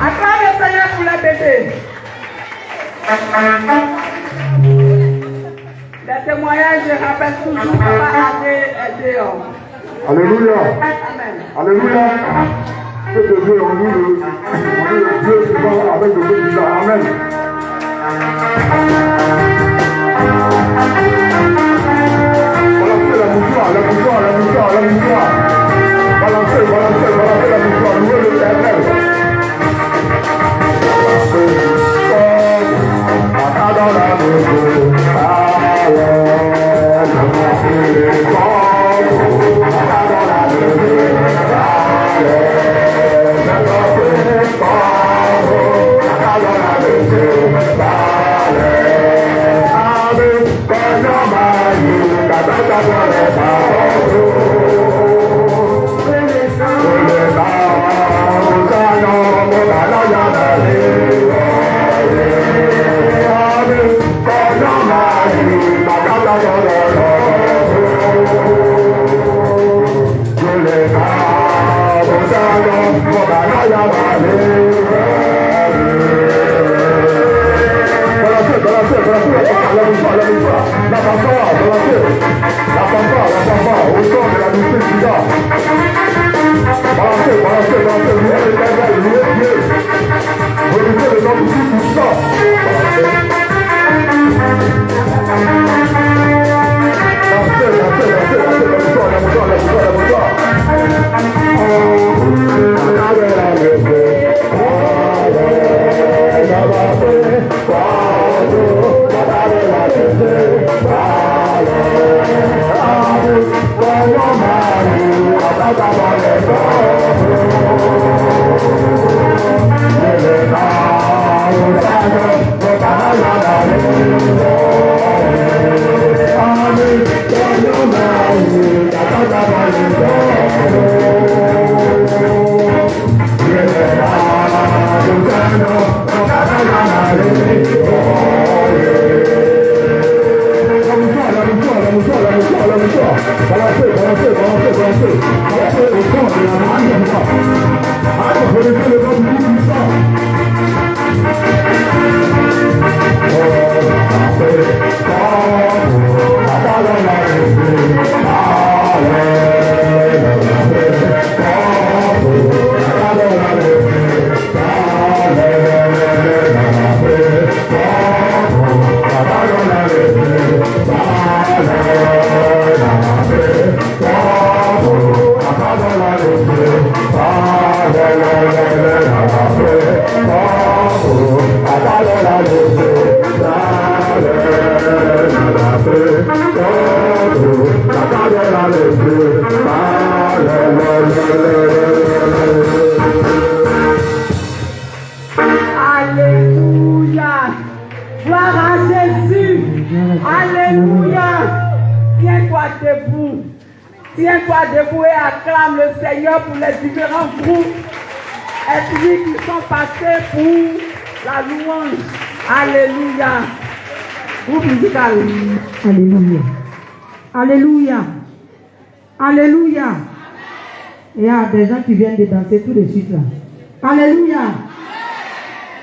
Acclame le Seigneur pour les bébés. Les témoignages, je rappelle toujours papa aider. Alléluia. Amen. Alléluia. Que de Dieu, on loue le Dieu qui va avec le Dieu qui va. Amen. Balancez la mouchoir. Balancez la mouchoir. Louez l'Éternel. Dans la maison, Tiens-toi debout et acclame le Seigneur pour les différents groupes ethniques qui sont passés pour la louange. Alléluia. Groupe musical. Alléluia. Alléluia. Alléluia. Il y a des gens qui viennent de danser tout de suite là. Alléluia.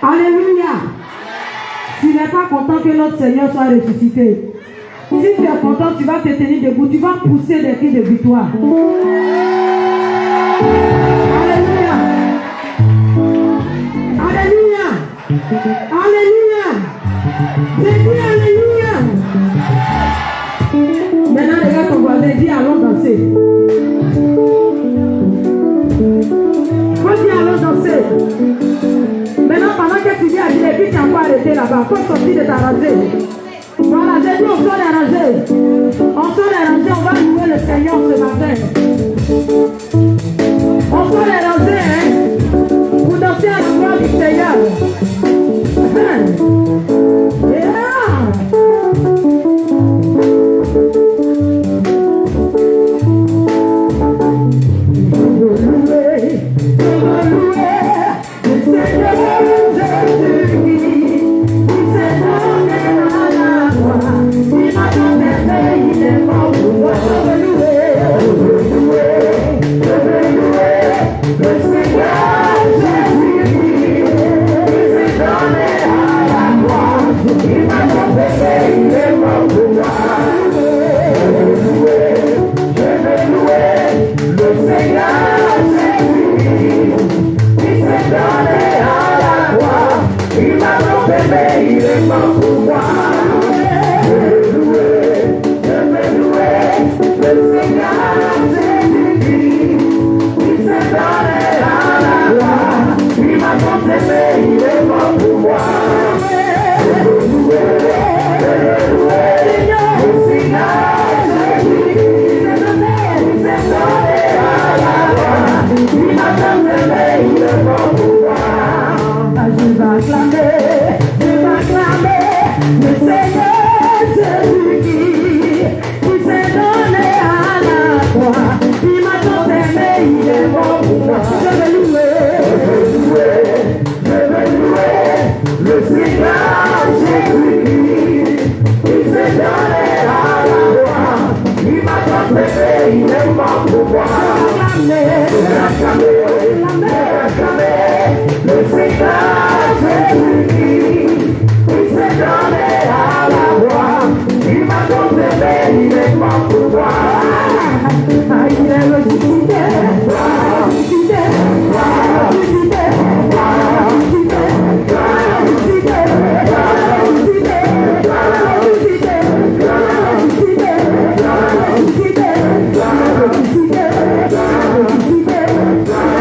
Alléluia. Tu n'es pas content que notre Seigneur soit ressuscité. Si tu es content, tu vas te tenir debout, tu vas pousser des cris de victoire. Alléluia. Alléluia. Alléluia. J'ai dit alléluia. Maintenant, regarde ton voisin, dis allons danser. Faut dire allons danser. Maintenant, pendant que tu dis à dire, et puis tu as encore arrêté là-bas, faut sortir de ta rangée. Voilà, j'ai dit on sort les rangées. On sort les rangées, on va louer le Seigneur ce matin. On sort les rangées, hein, pour danser à la gloire du Seigneur. Le Seigneur Jésus. il s'est donné à la gloire. Il m'a tant aimé, il est mort pour moi. Je veux louer le Seigneur Jésus. Il s'est donné à la gloire. Il m'a tant aimé, il est mort pour moi. Je vais acclamer le Seigneur Jésus qui s'est donné à la croix. Il m'a tant aimé, il est mort pour moi. Je vais louer le Seigneur Jésus qui s'est donné à la croix. Il m'a tant aimé, il est mort pour moi. Acclamer le Seigneur Jésus qui s'est donné à la croix. Il m'a tant aimé, il est mort pour moi. Il est ressuscité, ressuscité, ressuscité, ressuscité, ressuscité, ressuscité, ressuscité, ressuscité, ressuscité, ressuscité, ressuscité.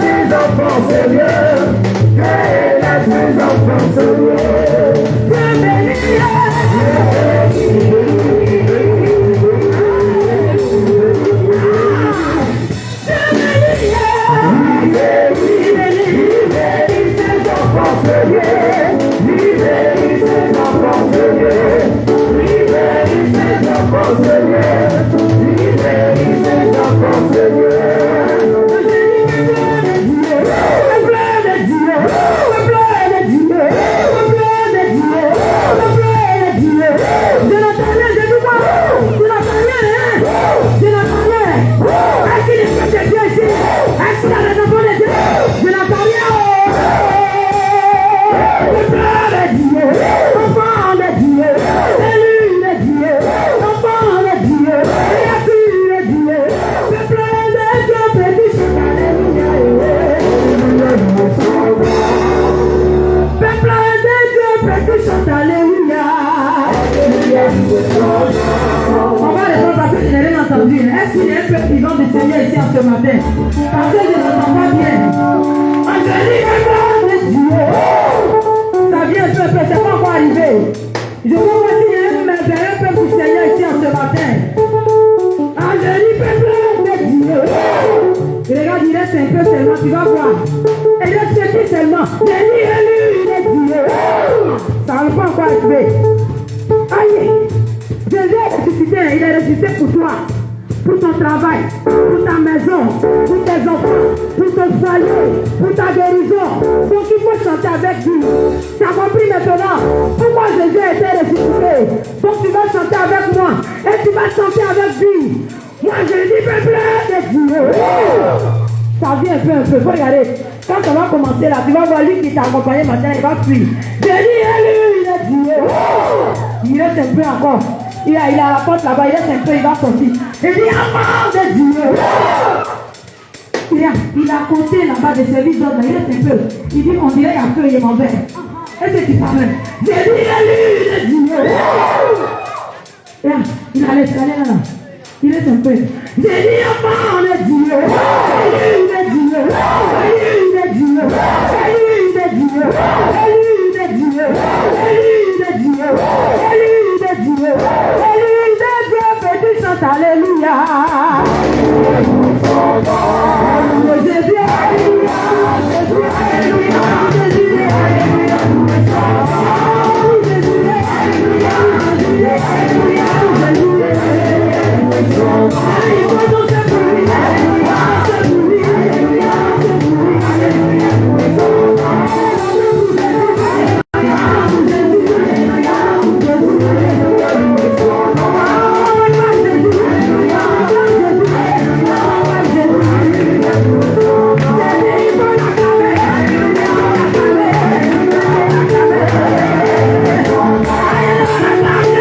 les enfants, Seigneur. Les enfants, Seigneur. Dieu bénit. Est-ce qu'il y a un peu qui vont de Seigneur ici en ce matin? Parce que je n'entends pas bien. Ça vient un peu, c'est pas encore arrivé. Je veux voir s'il y a un peu du Seigneur ici en ce matin. Angélique, peuple de Dieu. Regarde, il reste un peu seulement, tu vas voir. Et il reste petit seulement. Il est Dieu. Ça ne va pas encore arriver. Aïe. Jésus est ressuscité, il est ressuscité pour toi. Pour ton travail, pour ta maison, pour tes enfants, pour ton foyer, pour ta guérison. Donc il faut chanter avec lui. Tu as compris maintenant pourquoi Jésus a été ressuscité. Donc tu vas chanter avec moi et tu vas chanter avec lui. Moi je dis peuple de Dieu. Ça vient un peu, faut regarder. Quand on va commencer là, tu vas voir lui qui t'a accompagné maintenant, il va fuir. Je dis lui, il est Dieu. Il reste un peu encore. Il a la porte là-bas, il reste un peu, il va sortir. Il dit, enfant de Dieu. Il a côté là-bas de service d'ordre, il reste un peu. Il dit, on dirait qu'il y a un peu, il est mauvais. Est-ce que tu parles? J'ai dit, lui de Dieu. Il a l'escalier là. Il reste un peu. J'ai dit, enfant de Dieu. Lui de Dieu. Lui de Dieu. Lui de Dieu. Lui de Dieu. Lui de Dieu. Lui de Dieu. Alléluia. Jésus, alléluia. Jésus, alléluia. Jésus, alléluia. Jésus, alléluia. Jésus, alléluia.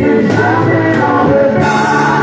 jamais en retard.